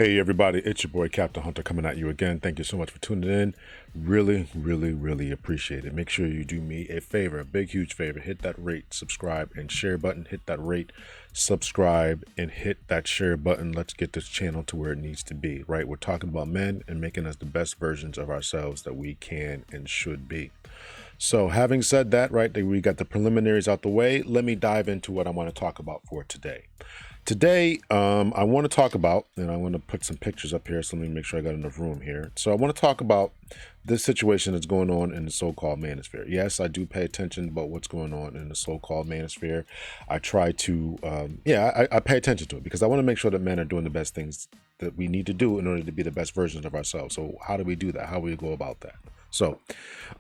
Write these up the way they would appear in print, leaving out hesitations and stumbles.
Hey everybody, it's your boy Captain Hunter coming at you again. Thank you so much for tuning in. Really appreciate it. Make sure you do me a favor, a big huge favor. Hit that rate, subscribe, and share button. Hit that rate, subscribe, and hit that share button. Let's get this channel to where it needs to be, right? We're talking about men and making us the best versions of ourselves that we can and should be. So having said that, right, we got the preliminaries out the way. Let me dive into what I want to talk about for today. Today, I want to talk about, and I want to put some pictures up here, so let me make sure I got enough room here. So I want to talk about this situation that's going on in the so-called manosphere. Yes, I do pay attention about what's going on in the so-called manosphere. I try to, I pay attention to it because I want to make sure that men are doing the best things that we need to do in order to be the best versions of ourselves. So how do we do that? How do we go about that? So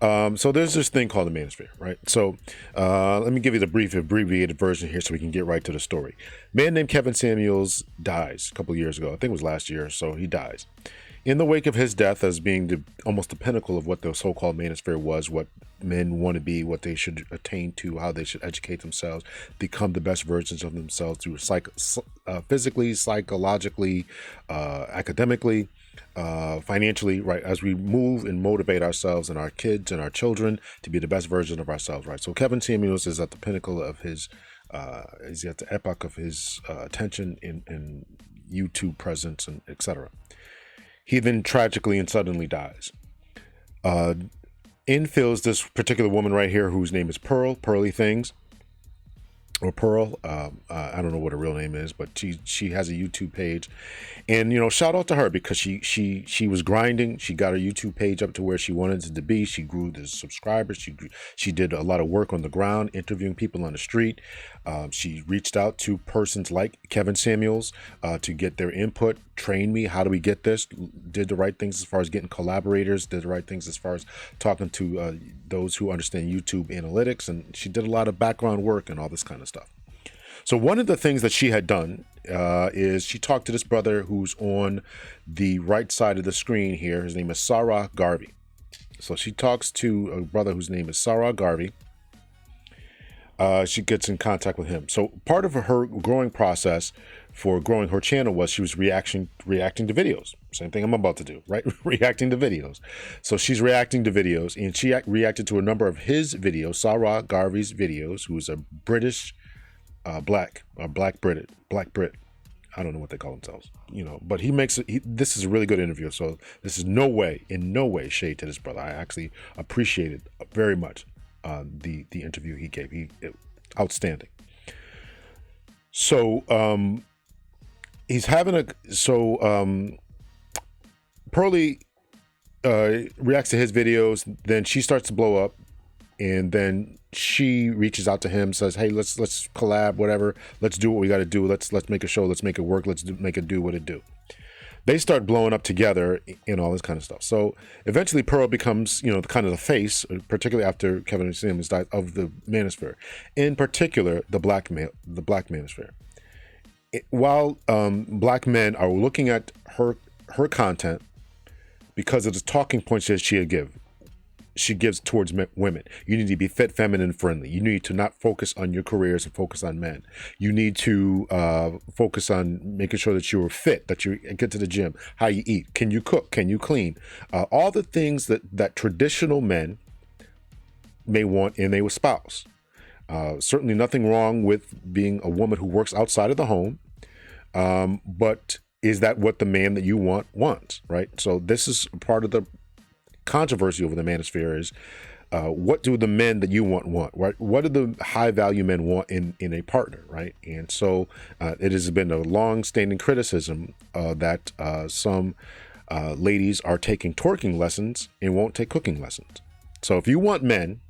there's this thing called the manosphere, right? So let me give you the brief abbreviated version here so we can get right to the story. A man named Kevin Samuels dies a couple of years ago. I think it was last year. So he dies. In the wake of his death, as being almost the pinnacle of what the so-called manosphere was, what men want to be, what they should attain to, how they should educate themselves, become the best versions of themselves through physically, psychologically, academically, financially, right, as we move and motivate ourselves and our kids and our children to be the best version of ourselves, right? So Kevin Samuels is at the pinnacle of his, is at the epoch of his attention in YouTube presence and etc. He then tragically and suddenly dies. In fills this particular woman right here, whose name is Pearlythings. Or Pearl, I don't know what her real name is, but she has a YouTube page, and shout out to her because she was grinding. She got her YouTube page up to where she wanted it to be. She grew the subscribers. She did a lot of work on the ground, interviewing people on the street. She reached out to persons like Kevin Samuels to get their input, train me. How do we get this? Did the right things as far as getting collaborators. Did the right things as far as talking to those who understand YouTube analytics, and she did a lot of background work and all this kind of stuff. So one of the things that she had done is she talked to this brother who's on the right side of the screen here. His name is Saragarvey. So she talks to a brother whose name is Saragarvey. She gets in contact with him. So part of her growing process for growing her channel was she was reacting to videos. Same thing I'm about to do, right? Reacting to videos. So she's reacting to videos, and she reacted to a number of his videos, Saragarvey's videos, who is a British black Brit. I don't know what they call themselves, but this is a really good interview. So this is in no way shade to this brother. I actually appreciate it very much. The interview he gave, outstanding. So he's having Pearly reacts to his videos, then she starts to blow up, and then she reaches out to him, says, hey, let's collab, whatever, let's do what we got to do, let's make a show, let's make it work, make it do what it do. They start blowing up together and all this kind of stuff. So eventually Pearl becomes, kind of the face, particularly after Kevin Samuels died, of the manosphere. In particular, the black manosphere. While black men are looking at her content because of the talking points that she gives towards women. You need to be fit, feminine, friendly. You need to not focus on your careers and focus on men. You need to focus on making sure that you're fit, that you get to the gym, how you eat, can you cook, can you clean, all the things that traditional men may want in a spouse. Certainly nothing wrong with being a woman who works outside of the home, but is that what the man that you wants, right? So this is part of the controversy over the manosphere is what do the men that you want, right? What do the high value men want in a partner, right? And so it has been a long-standing criticism that some ladies are taking twerking lessons and won't take cooking lessons. So if you want men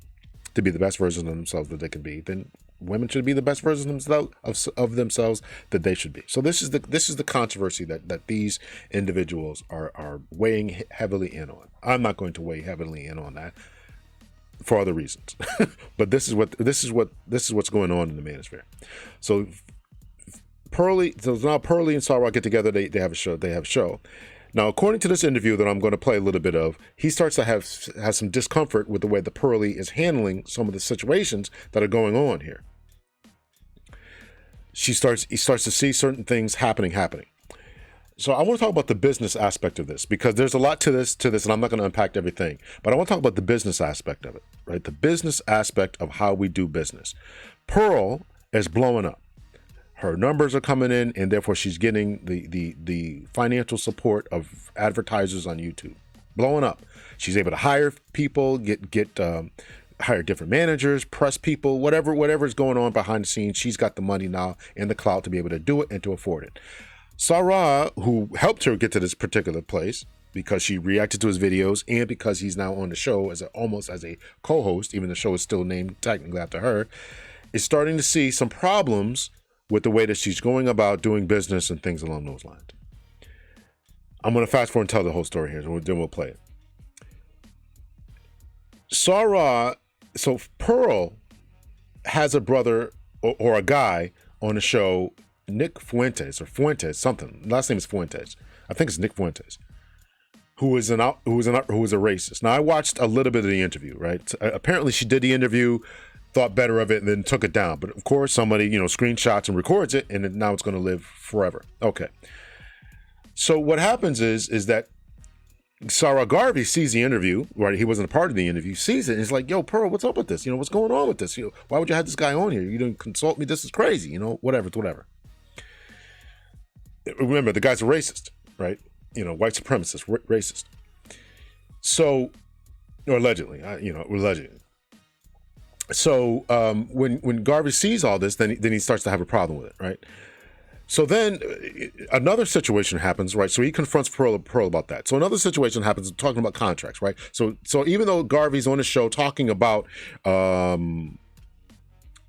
to be the best version of themselves that they can be, then women should be the best versions of themselves that they should be. So this is the controversy that these individuals are weighing heavily in on. I'm not going to weigh heavily in on that for other reasons, but this is what's going on in the manosphere. So now Pearly and Sarah get together. They have a show. Now, according to this interview that I'm going to play a little bit of, he starts to have some discomfort with the way the Pearly is handling some of the situations that are going on here. He starts to see certain things happening. So I want to talk about the business aspect of this, because there's a lot to this, and I'm not going to unpack everything, but I want to talk about the business aspect of it, right? The business aspect of how we do business. Pearl is blowing up. Her numbers are coming in, and therefore she's getting the financial support of advertisers on YouTube. Blowing up. She's able to hire people, hire different managers, press people, whatever's going on behind the scenes. She's got the money now and the clout to be able to do it and to afford it. Sarah, who helped her get to this particular place because she reacted to his videos and because he's now on the show almost as a co-host, even the show is still named technically after her, is starting to see some problems with the way that she's going about doing business and things along those lines. I'm going to fast forward and tell the whole story here, so then we'll play it. Sarah, so Pearl has a brother or a guy on the show, Nick Fuentes, something. Last name is Fuentes. I think it's Nick Fuentes, who is a racist. Now, I watched a little bit of the interview, right? Apparently, she did the interview, thought better of it, and then took it down. But of course, somebody, screenshots and records it, and now it's going to live forever. Okay. So what happens is that Saragarvey sees the interview, right? He wasn't a part of the interview, sees it, and he's like, yo, Pearl, what's up with this? What's going on with this? Why would you have this guy on here? You didn't consult me. This is crazy. Whatever. Remember, the guy's a racist, right? White supremacist, racist. So, or allegedly, allegedly. So when Garvey sees all this, then he starts to have a problem with it, right? So then another situation happens, right? So he confronts Pearl about that. So another situation happens talking about contracts, right? So even though Garvey's on the show talking about,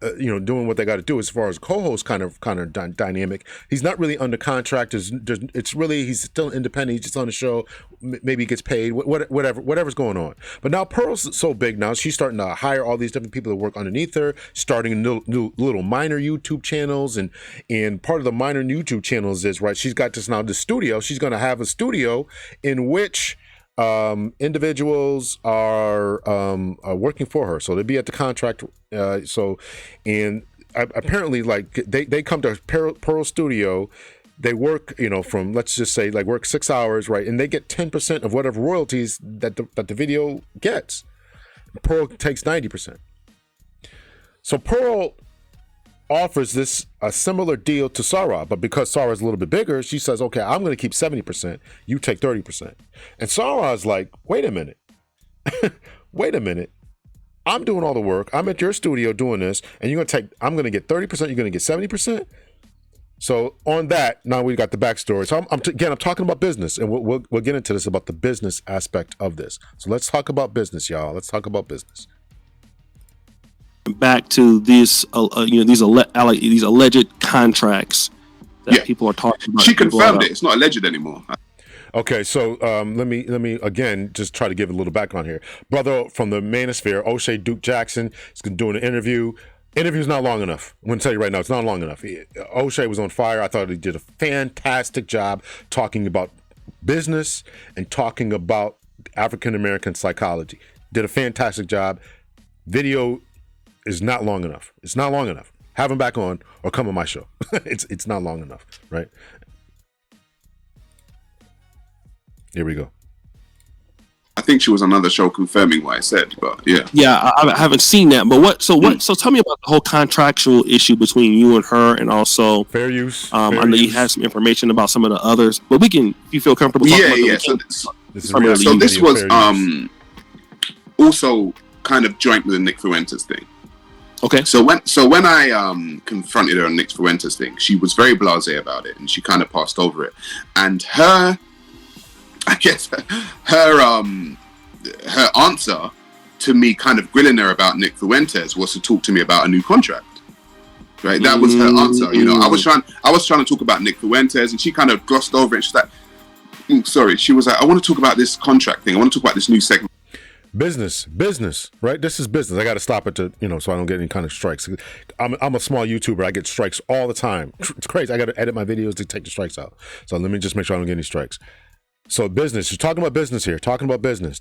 doing what they got to do as far as co-host kind of dynamic, he's not really under contract. It's really, he's still independent. He's just on the show. Maybe he gets paid, whatever's going on. But now Pearl's so big now, she's starting to hire all these different people that work underneath her, starting new little minor YouTube channels. And part of the minor YouTube channels is, right, she's got this studio. She's going to have a studio in which individuals are working for her, so they'd be at the contract. Apparently, like they come to Pearl Studio, they work, from, let's just say, like, work 6 hours, right, and they get 10% of whatever royalties that the video gets. Pearl takes 90%. So Pearl offers a similar deal to Sarah, but because Sarah's a little bit bigger, she says, okay, I'm going to keep 70%, you take 30%. And Sarah's like, wait a minute, I'm doing all the work, I'm at your studio doing this, and I'm going to get 30%, you're going to get 70%? So on that, now we've got the backstory. So I'm talking about business, and we'll get into this about the business aspect of this. So let's talk about business, y'all. Let's talk about business. Back to these alleged contracts that people are talking about. She confirmed it. It's not alleged anymore. Okay, so let me again just try to give a little background here. Brother from the manosphere, O'Shea Duke Jackson, is doing an interview. Interview's not long enough. I'm going to tell you right now, it's not long enough. O'Shea was on fire. I thought he did a fantastic job talking about business and talking about African American psychology. Did a fantastic job. Video is not long enough. It's not long enough. Have him back on or come on my show. It's not long enough, right? Here we go. I think she was on another show confirming what I said, but yeah. Yeah, I haven't seen that. But so tell me about the whole contractual issue between you and her, and also fair use. I know you have some information about some of the others, but if you feel comfortable talking about them. This was also kind of joint with the Nick Fuentes thing. Okay. So when I confronted her on Nick Fuentes thing, she was very blasé about it, and she kind of passed over it. And her answer to me kind of grilling her about Nick Fuentes was to talk to me about a new contract. Right? That was her answer. I was trying to talk about Nick Fuentes, and she kind of glossed over it. She's like, She was like, I want to talk about this contract thing. I want to talk about this new segment. Business, right? This is business. I got to stop it to, so I don't get any kind of strikes. I'm a small YouTuber. I get strikes all the time. It's crazy. I got to edit my videos to take the strikes out. So let me just make sure I don't get any strikes. So business, you're talking about business here, talking about business.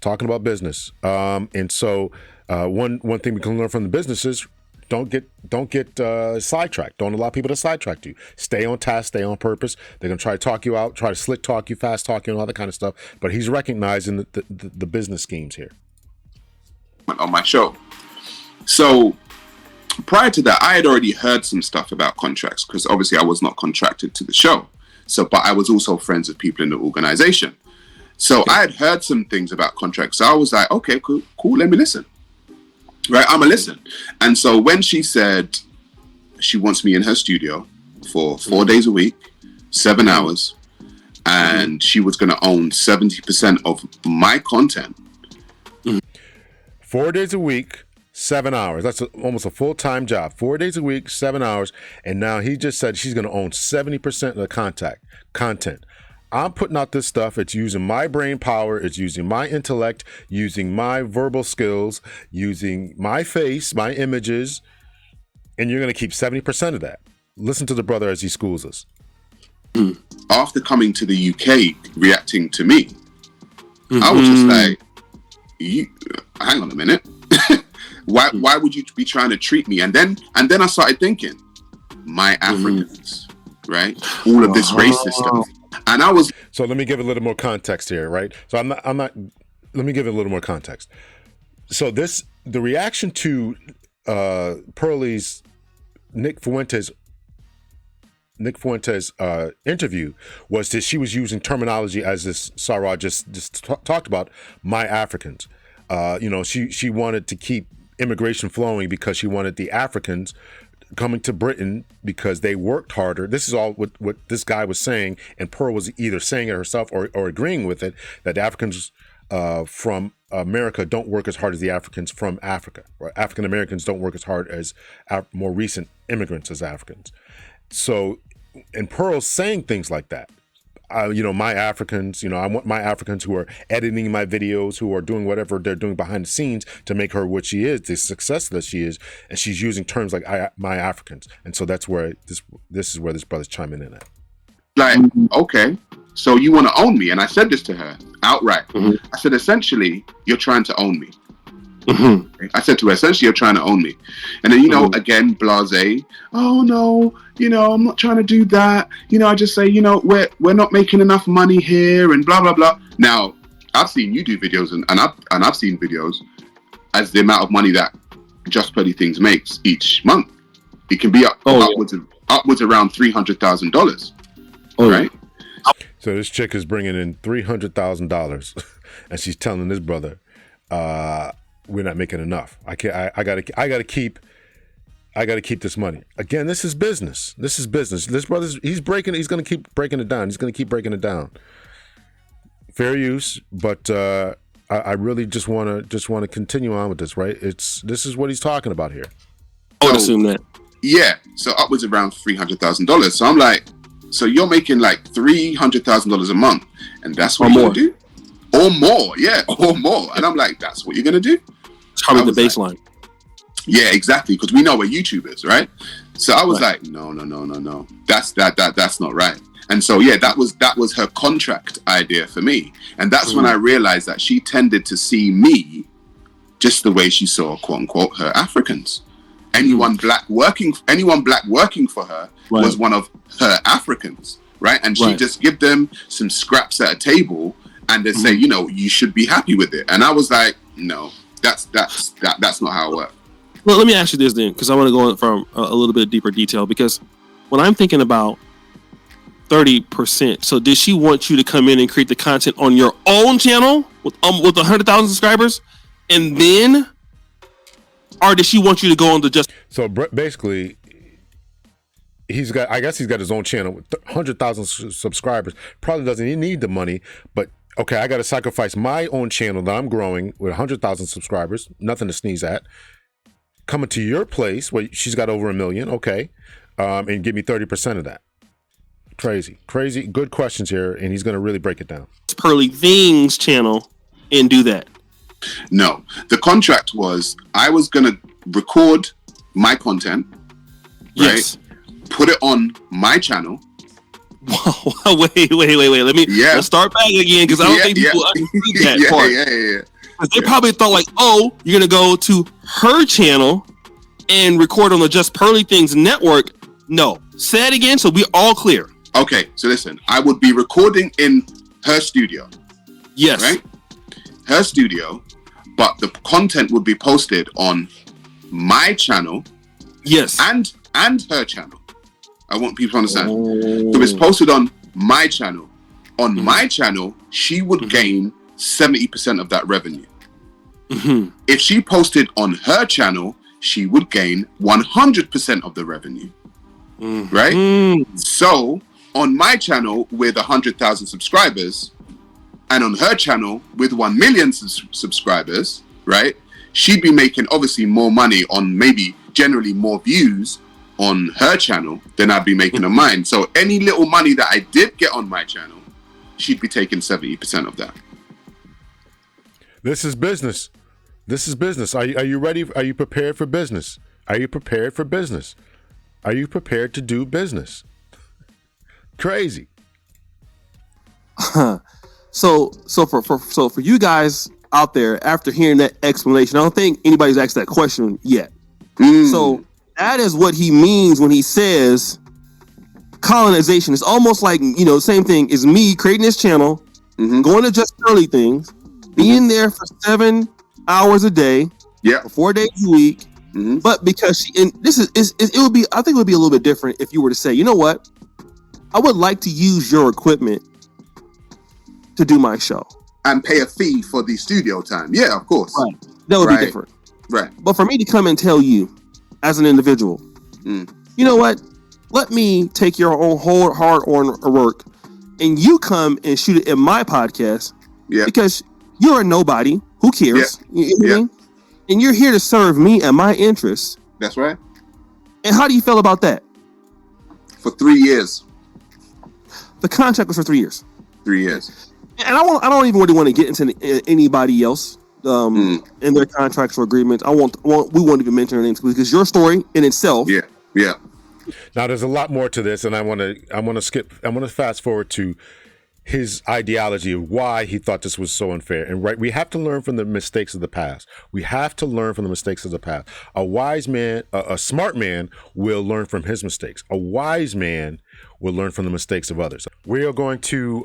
And so one thing we can learn from the business is Don't get sidetracked. Don't allow people to sidetrack you. Stay on task. Stay on purpose. They're gonna try to talk you out, try to slick talk you, fast talk you, and all that kind of stuff. But he's recognizing the business schemes here. On my show. So prior to that, I had already heard some stuff about contracts because obviously I was not contracted to the show. So, but I was also friends with people in the organization. So I had heard some things about contracts. So I was like, okay, cool, let me listen. Right, I'm a listen. And so when she said she wants me in her studio for 4 days a week, 7 hours, and she was going to own 70% of my content. 4 days a week, 7 hours. That's almost a full-time job. 4 days a week, 7 hours. And now he just said she's going to own 70% of the content. I'm putting out this stuff. It's using my brain power. It's using my intellect, using my verbal skills, using my face, my images. And you're going to keep 70% of that. Listen to the brother as he schools us. After coming to the UK, reacting to me, I was just like, hang on a minute. Why would you be trying to treat me? And then I started thinking, my Africans, right? All of this racist stuff. And I was. So let me give a little more context here, right? So I'm not. Let me give it a little more context. So the reaction to Pearly's Nick Fuentes interview was that she was using terminology as this Sarah just talked about, my Africans. She wanted to keep immigration flowing because she wanted the Africans coming to Britain because they worked harder. This is all what this guy was saying, and Pearl was either saying it herself or agreeing with it, that the Africans from America don't work as hard as the Africans from Africa. Right? African Americans don't work as hard as more recent immigrants as Africans. So, and Pearl's saying things like that. My Africans, I want my Africans who are editing my videos, who are doing whatever they're doing behind the scenes to make her what she is, the success that she is. And she's using terms like my Africans. And so that's where this is where this brother's chiming in at. Like, okay, so you want to own me. And I said this to her outright. I said, essentially, you're trying to own me. I said to her, essentially, you're trying to own me. And then, again, blasé. Oh, no, I'm not trying to do that. I just say, we're not making enough money here and blah, blah, blah. Now, I've seen you do videos and I've seen videos as the amount of money that Just Pearly Things makes each month. It can be upwards around $300,000. Right? So this chick is bringing in $300,000 and she's telling this brother, we're not making enough. I gotta keep this money. Again, this is business. This brother's he's gonna keep breaking it down. He's gonna keep breaking it down. Fair use, but I really just wanna continue on with this, right? This is what he's talking about here. I would assume that. Yeah. So upwards around $300,000. So I'm like, so you're making like $300,000 a month, and that's what you're gonna do? Or more, yeah, or more. And I'm like, that's what you're gonna do? It's probably the baseline. Like, yeah, exactly, because we know we're YouTubers, right? So I was like, no. That's not right. And so yeah, that was her contract idea for me. And that's when I realized that she tended to see me just the way she saw, quote unquote, her Africans. Anyone black working for her was one of her Africans, right? And she just give them some scraps at a table and they say, you should be happy with it. And I was like, no, that's not how it works. Well, let me ask you this then, because I want to go in from a little bit deeper detail, because when I'm thinking about 30%, so did she want you to come in and create the content on your own channel with 100,000 subscribers, and then, or did she want you to go on the just? So basically, I guess he's got his own channel with 100,000 subscribers. Probably doesn't need the money, but okay, I got to sacrifice my own channel that I'm growing with 100,000 subscribers. Nothing to sneeze at. Coming to your place where she's got over 1 million, okay, and give me 30% of that. Crazy. Good questions here, and he's going to really break it down. Pearly Things channel and do that. No, the contract was I was going to record my content, right? Yes. Put it on my channel. Wait. Let's start back again, because I don't think people understand that part. Yeah. They probably thought like, oh, you're gonna go to her channel and record on the Just Pearly Things network, no. Say it again so we're all clear. Okay, so listen, I would be recording in her studio. Yes. Right? Her studio, but the content would be posted on my channel. Yes. And her channel. I want people to understand. So it's posted on my channel. On my channel, she would gain 70% of that revenue. If she posted on her channel, she would gain 100% of the revenue. Right? So on my channel with 100,000 subscribers, and on her channel with 1 million subscribers, right? She'd be making obviously more money on maybe generally more views on her channel than I'd be making on mine. So any little money that I did get on my channel, she'd be taking 70% of that. This is business. This is business. Are you ready? Are you prepared for business? Are you prepared for business? Are you prepared to do business? Crazy. So for you guys out there, after hearing that explanation, I don't think anybody's asked that question yet. So that is what he means when he says colonization. It's almost like, same thing is me creating this channel, going to Just Pearly Things, being there for 7 hours a day, for 4 days a week. But because it would be, I think it would be a little bit different if you were to say, you know what, I would like to use your equipment to do my show and pay a fee for the studio time. Yeah, of course. Right. That would be different. Right. But for me to come and tell you as an individual, you know what? Let me take your own hard-earned work and you come and shoot it in my podcast because you're a nobody. Who cares? You know what I mean? And you're here to serve me and my interests. That's right. And how do you feel about that? For 3 years. The contract was for 3 years. 3 years. And I don't even really want to get into anybody else in their contractual agreements. We won't even mention their names because your story in itself. Yeah. Now there's a lot more to this, and I want to fast forward to his ideology of why he thought this was so unfair. And we have to learn from the mistakes of the past. We have to learn from the mistakes of the past. A wise man, a smart man will learn from his mistakes. A wise man will learn from the mistakes of others. We are going to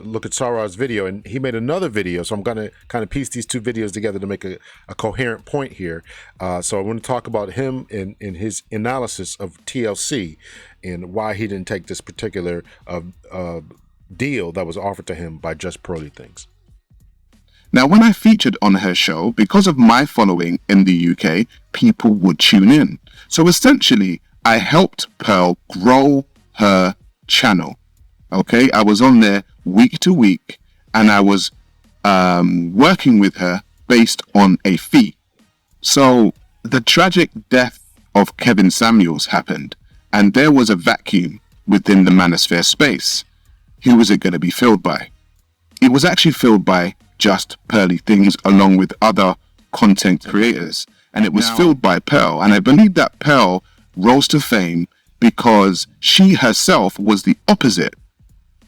look at Sarah's video, and he made another video. So I'm going to kind of piece these two videos together to make a coherent point here. So I want to talk about him in his analysis of TLC and why he didn't take this particular deal that was offered to him by Just Pearly Things. Now, when I featured on her show, because of my following in the UK, people would tune in. So essentially, I helped Pearl grow her channel. Okay, I was on there week to week, and I was working with her based on a fee. So the tragic death of Kevin Samuels happened, and there was a vacuum within the manosphere space. Who was it going to be filled by? It was actually filled by Just Pearly Things along with other content creators. And it was filled by Pearl. And I believe that Pearl rose to fame because she herself was the opposite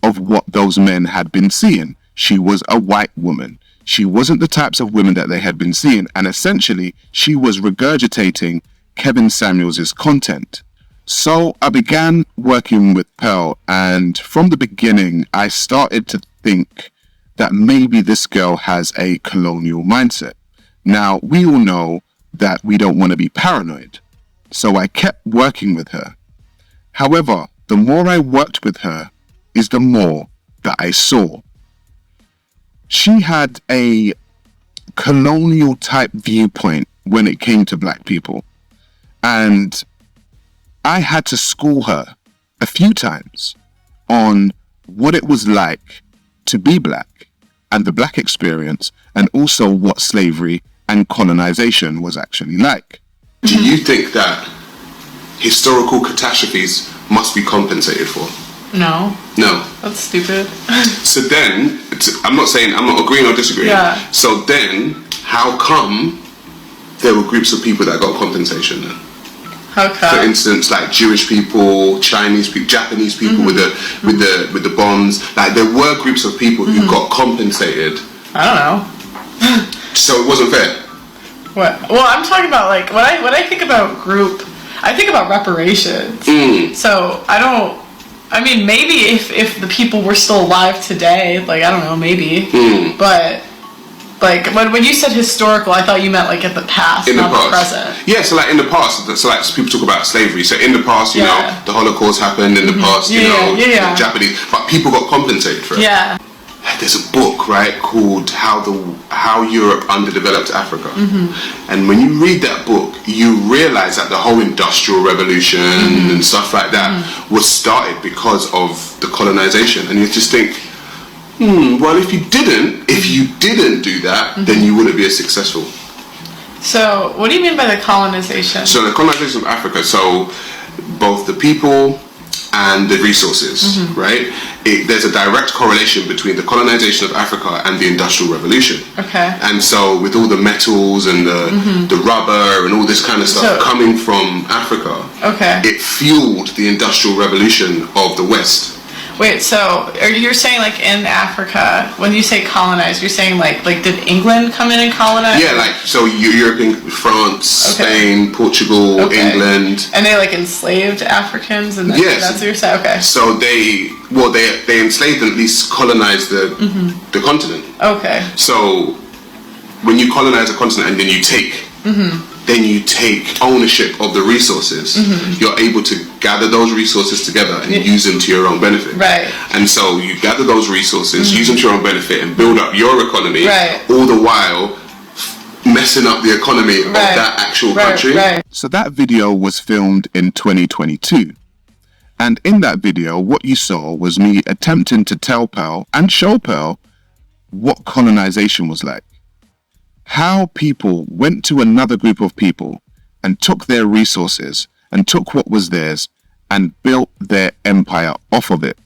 of what those men had been seeing. She was a white woman. She wasn't the types of women that they had been seeing. And essentially, she was regurgitating Kevin Samuels' content. So I began working with Pearl, and from the beginning, I started to think that maybe this girl has a colonial mindset. Now, we all know that we don't want to be paranoid, so I kept working with her. However, the more I worked with her is the more that I saw. She had a colonial type viewpoint when it came to black people, and I had to school her a few times on what it was like to be black and the black experience, and also what slavery and colonization was actually like. Do you think that historical catastrophes must be compensated for? No. No. That's stupid. So then, I'm not agreeing or disagreeing. Yeah. So then, how come there were groups of people that got compensation then? How come? For instance, like Jewish people, Chinese people, Japanese people with the bombs. Like there were groups of people who got compensated. I don't know. So it wasn't fair. What? Well, I'm talking about like when I think about group, I think about reparations. So I mean, maybe if the people were still alive today, like I don't know, maybe. But like when you said historical, I thought you meant like in the past, In not the the past. present. Yeah, so like in the past, so like people talk about slavery. So in the past, you know, the Holocaust happened. In the past, you know, the Japanese, but people got compensated for it. Yeah. There's a book, right, called How Europe Underdeveloped Africa. And when you read that book, you realize that the whole Industrial Revolution and stuff like that was started because of the colonization. And you just think, well, if you didn't do that, then you wouldn't be as successful. So what do you mean by the colonization? So the colonization of Africa, so both the people and the resources, right? There's a direct correlation between the colonization of Africa and the Industrial Revolution. Okay. And so with all the metals and the rubber and all this kind of stuff coming from Africa, it fueled the Industrial Revolution of the West. Wait, so you're saying like in Africa, when you say colonize, you're saying like did England come in and colonize? Yeah, like so European, France, Spain, Portugal, England. And they like enslaved Africans, and that's what you're saying. Okay. So they enslaved and at least colonized the continent. Okay. So when you colonize a continent and then you take ownership of the resources, you're able to gather those resources together and use them to your own benefit. Right. And so you gather those resources, use them to your own benefit, and build up your economy, all the while messing up the economy of that actual country. Right. So that video was filmed in 2022. And in that video, what you saw was me attempting to tell Pearl and show Pearl what colonization was like. How people went to another group of people and took their resources and took what was theirs and built their empire off of it.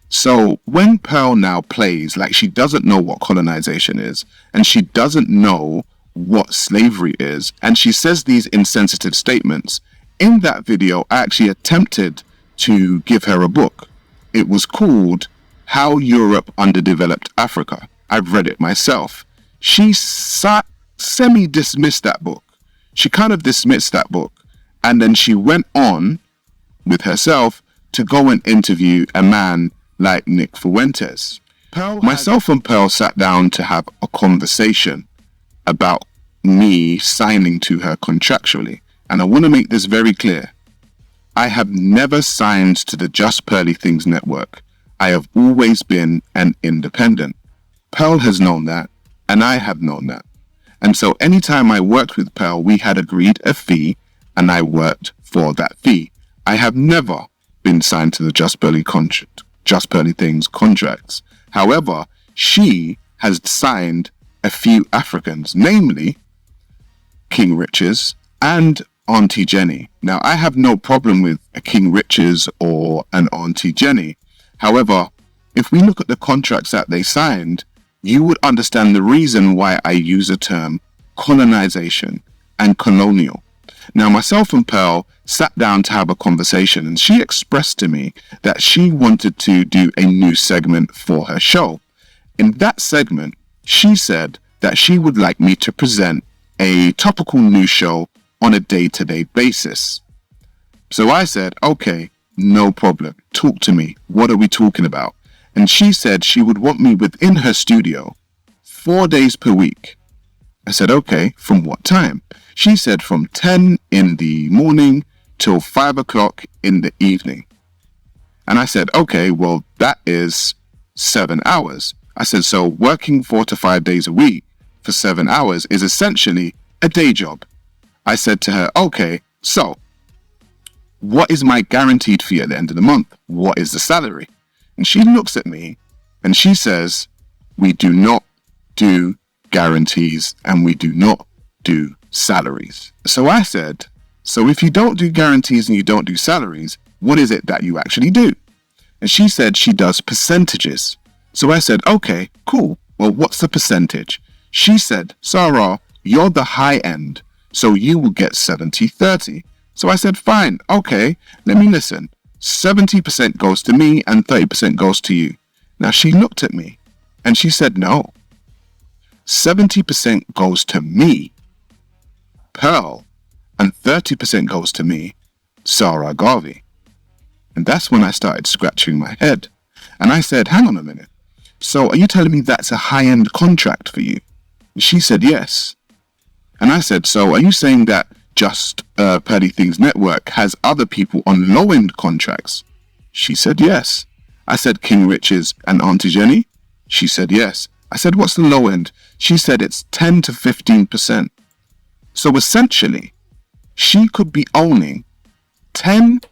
So when Pearl now plays like she doesn't know what colonization is and she doesn't know what slavery is, and she says these insensitive statements, in that video I actually attempted to give her a book. It was called How Europe Underdeveloped Africa. I've read it myself. She semi-dismissed that book. She kind of dismissed that book. And then she went on with herself to go and interview a man like Nick Fuentes. Myself and Pearl sat down to have a conversation about me signing to her contractually. And I want to make this very clear. I have never signed to the Just Pearly Things network. I have always been an independent. Pearl has known that, and I have known that. And so anytime I worked with Pearl, we had agreed a fee, and I worked for that fee. I have never been signed to the Just Pearly Things contracts. However, she has signed a few Africans, namely King Riches and Auntie Jenny. Now, I have no problem with a King Riches or an Auntie Jenny. However, if we look at the contracts that they signed, you would understand the reason why I use the term colonization and colonial. Now, myself and Pearl sat down to have a conversation, and she expressed to me that she wanted to do a new segment for her show. In that segment, she said that she would like me to present a topical news show on a day-to-day basis. So I said, okay, no problem. Talk to me. What are we talking about? And she said she would want me within her studio 4 days per week. I said, okay, from what time? She said from 10 in the morning till 5 o'clock in the evening. And I said, okay, well, that is 7 hours. I said, so working 4 to 5 days a week for 7 hours is essentially a day job. I said to her, okay, so what is my guaranteed fee at the end of the month? What is the salary? And she looks at me and she says, we do not do guarantees and we do not do salaries. So I said, so if you don't do guarantees and you don't do salaries, what is it that you actually do? And she said she does percentages. So I said, okay, cool. Well, what's the percentage? She said, Sarah, you're the high end, so you will get 70-30. So I said, fine, okay, let me listen. 70% goes to me and 30% goes to you. Now she looked at me and she said, no, 70% goes to me Pearl, and 30% goes to me, Saragarvey. And that's when I started scratching my head. And I said, hang on a minute. So are you telling me that's a high-end contract for you? And she said, yes. And I said, so are you saying that Just Pearly Things Network has other people on low-end contracts? She said, yes. I said, King Rich's and Auntie Jenny? She said, yes. I said, what's the low end? She said, it's 10 to 15%. So essentially, she could be owning 80%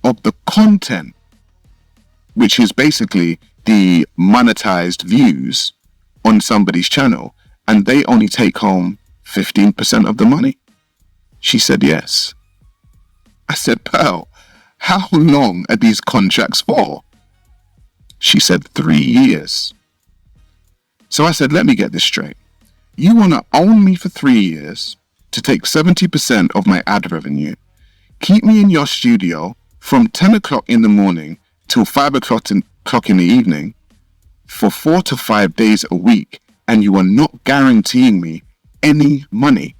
of the content, which is basically the monetized views on somebody's channel, and they only take home 15% of the money? She said, yes. I said, Pearl, how long are these contracts for? She said, 3 years. So I said, let me get this straight. You want to own me for 3 years to take 70% of my ad revenue, keep me in your studio from 10 o'clock in the morning till 5 o'clock in the evening for 4 to 5 days a week, and you are not guaranteeing me any money?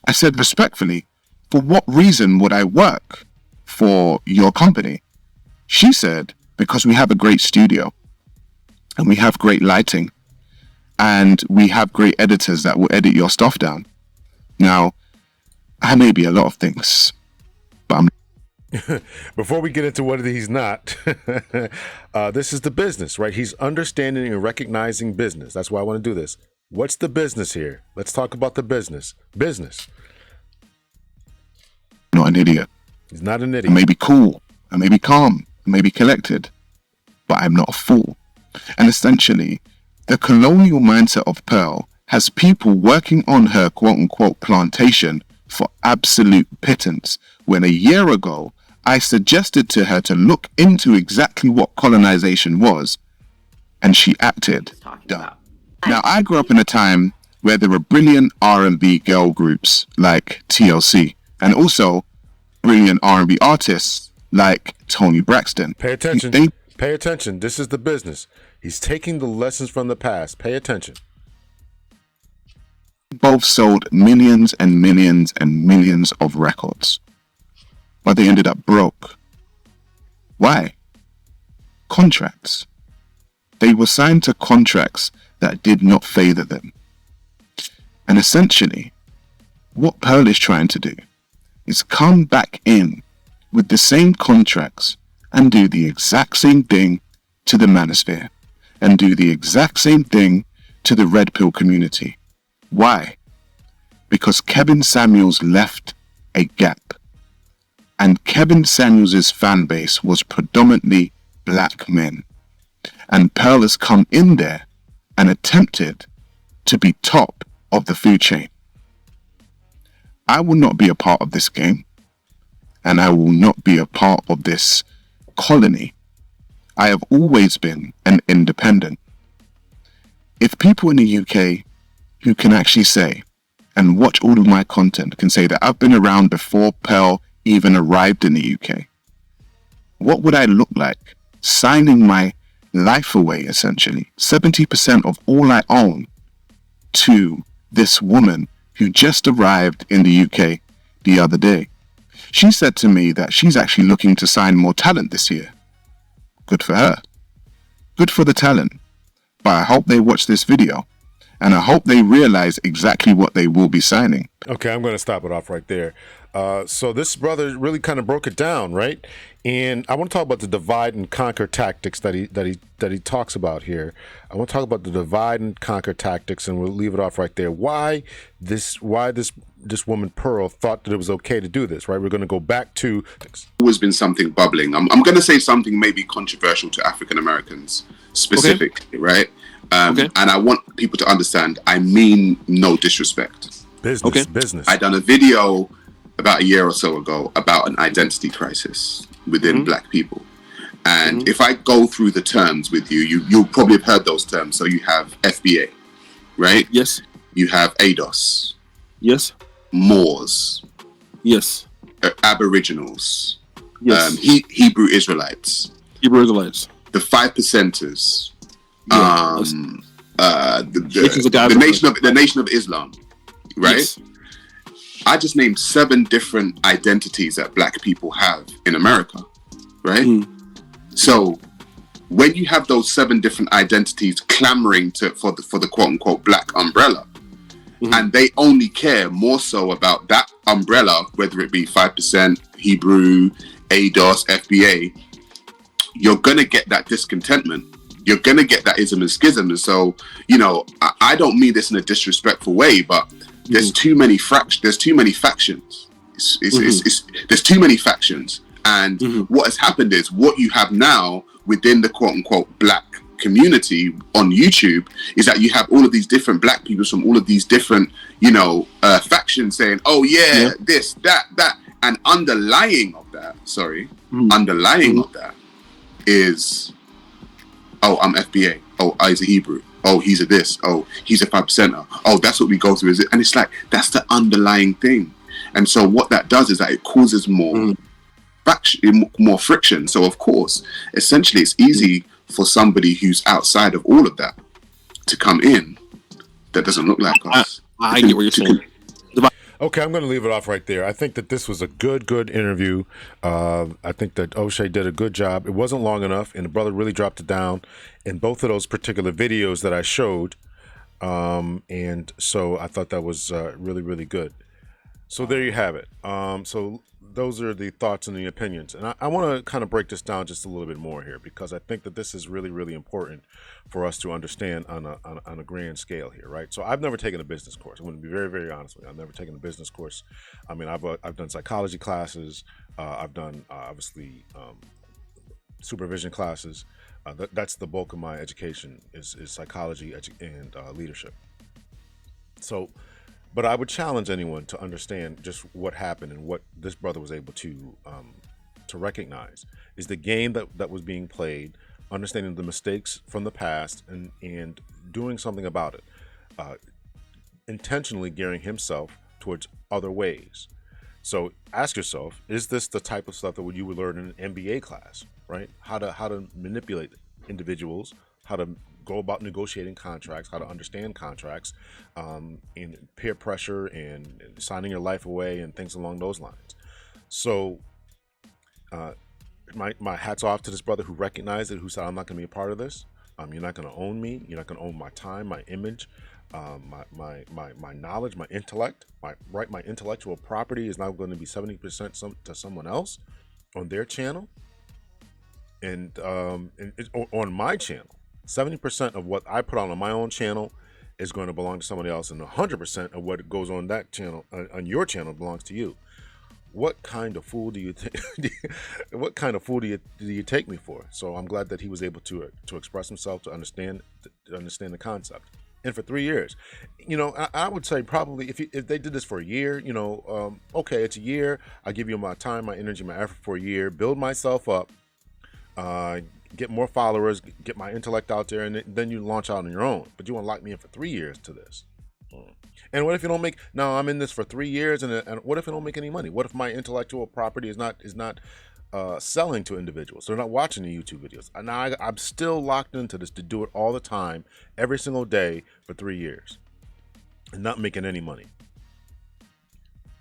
I said, respectfully, for what reason would I work for your company? She said, because we have a great studio and we have great lighting and we have great editors that will edit your stuff down. Now, I may be a lot of things, but I'm... Before we get into what he's not, this is the business, right? He's understanding and recognizing business. That's why I want to do this. What's the business here? Let's talk about the business. Business. Not an idiot. He's not an idiot. I may be cool. I may be calm. I may be collected. But I'm not a fool. And essentially, the colonial mindset of Pearl has people working on her quote-unquote plantation for absolute pittance, when a year ago, I suggested to her to look into exactly what colonization was, and she acted dumb. Now, I grew up in a time where there were brilliant R&B girl groups like TLC, and also brilliant R&B artists like Toni Braxton. Pay attention. Pay attention. This is the business. He's taking the lessons from the past. Pay attention. Both sold millions and millions and millions of records, but they ended up broke. Why? Contracts. They were signed to contracts that did not favor them. And essentially, what Pearl is trying to do is come back in with the same contracts and do the exact same thing to the manosphere and do the exact same thing to the red pill community. Why? Because Kevin Samuels left a gap, and Kevin Samuels' fan base was predominantly black men, and Pearl has come in there and attempted to be top of the food chain. I will not be a part of this game, and I will not be a part of this colony. I have always been an independent. If people in the UK who can actually say and watch all of my content can say that I've been around before Pearl even arrived in the UK, what would I look like signing my life away, essentially, 70% of all I own, to this woman who just arrived in the UK the other day? She said to me that she's actually looking to sign more talent this year. Good for her. Good for the talent. But I hope they watch this video, and I hope they realize exactly what they will be signing. Okay, I'm going to stop it off right there. So this brother really kind of broke it down, right? And I want to talk about the divide and conquer tactics that he talks about here. I want to talk about the divide and conquer tactics, and we'll leave it off right there. Why this woman Pearl thought that it was okay to do this, right? We're going to go back to... Always been something bubbling. I'm going to say something maybe controversial to African Americans specifically, right? And I want people to understand, I mean no disrespect. Business. I done a video about a year or so ago about an identity crisis within black people. And if I go through the terms with you'll probably have heard those terms. So you have FBA, right? Yes. You have ADOS. Yes. Moors. Yes. Aboriginals. Yes. Hebrew Israelites. Hebrew Israelites. The 5%ers. Yeah, the nation of Islam, right? Yes. I just named 7 different identities that black people have in America, right? So when you have those 7 different identities clamoring for the quote unquote black umbrella, and they only care more so about that umbrella, whether it be 5%, Hebrew, ADOS, FBA, you're gonna get that discontentment. You're gonna get that ism and schism. And so, you know, I don't mean this in a disrespectful way, but there's too many there's too many factions. There's too many factions. And what has happened is what you have now within the quote unquote black community on YouTube is that you have all of these different black people from all of these different, you know, factions saying, oh yeah, this, that, and underlying of that is, oh, I'm FBA. Oh, he's a Hebrew. Oh, he's a this. Oh, he's a 5%er. Oh, that's what we go through. Is it? And it's like, that's the underlying thing. And so what that does is that it causes more friction. So of course, essentially it's easy for somebody who's outside of all of that to come in that doesn't look like us. I get what you're saying. Okay, I'm going to leave it off right there. I think that this was a good interview. I think that O'Shea did a good job. It wasn't long enough, and the brother really dropped it down in both of those particular videos that I showed. And so I thought that was really, really good. So there you have it. So those are the thoughts and the opinions. And I want to kind of break this down just a little bit more here, because I think that this is really, really important for us to understand on a grand scale here, right? So I've never taken a business course. I'm going to be very, very honest with you. I've never taken a business course. I mean, I've done psychology classes. I've done, obviously, supervision classes. That's the bulk of my education is psychology and leadership. So, but I would challenge anyone to understand just what happened and what this brother was able to recognize is the game that was being played, understanding the mistakes from the past and doing something about it, intentionally gearing himself towards other ways. So ask yourself, is this the type of stuff that you would learn in an MBA class, right? How to manipulate individuals, how to go about negotiating contracts, how to understand contracts, and peer pressure and signing your life away and things along those lines. So my hat's off to this brother who recognized it, who said, I'm not going to be a part of this. You're not going to own me. You're not going to own my time, my image, my knowledge, my intellect, my intellectual property is now going to be 70% to someone else on their channel and on my channel. 70% of what I put on my own channel is going to belong to somebody else, and 100% of what goes on that channel, on your channel, belongs to you. What kind of fool do you think? What kind of fool do you take me for? So I'm glad that he was able to express himself, to understand the concept. And for 3 years, you know, I would say probably if they did this for a year, you know, okay, it's a year. I give you my time, my energy, my effort for a year, build myself up. Get more followers, get my intellect out there, and then you launch out on your own. But you want to lock me in for 3 years to this. And what if you don't make? No, I'm in this for 3 years, and what if I don't make any money? What if my intellectual property is not selling to individuals? They're not watching the YouTube videos. And I'm still locked into this to do it all the time, every single day for 3 years, and not making any money.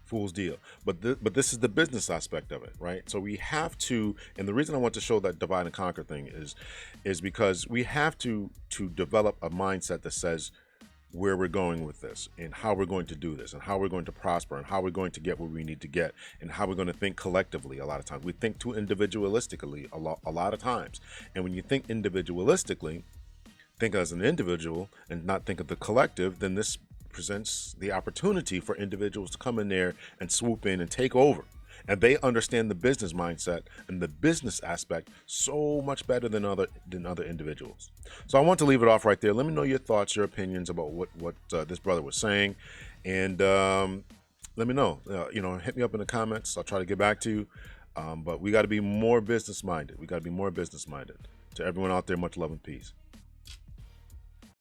Fool's deal. But this is the business aspect of it, right? So we have to, and the reason I want to show that divide and conquer thing is because we have to develop a mindset that says where we're going with this and how we're going to do this and how we're going to prosper and how we're going to get where we need to get and how we're going to think collectively. A lot of times we think too individualistically a lot of times. And when you think individualistically, think as an individual and not think of the collective, then this presents the opportunity for individuals to come in there and swoop in and take over. And they understand the business mindset and the business aspect so much better than other individuals. So I want to leave it off right there. Let me know your thoughts, your opinions about what this brother was saying, and let me know. Hit me up in the comments. I'll try to get back to you. But we got to be more business minded. To everyone out there, much love and peace.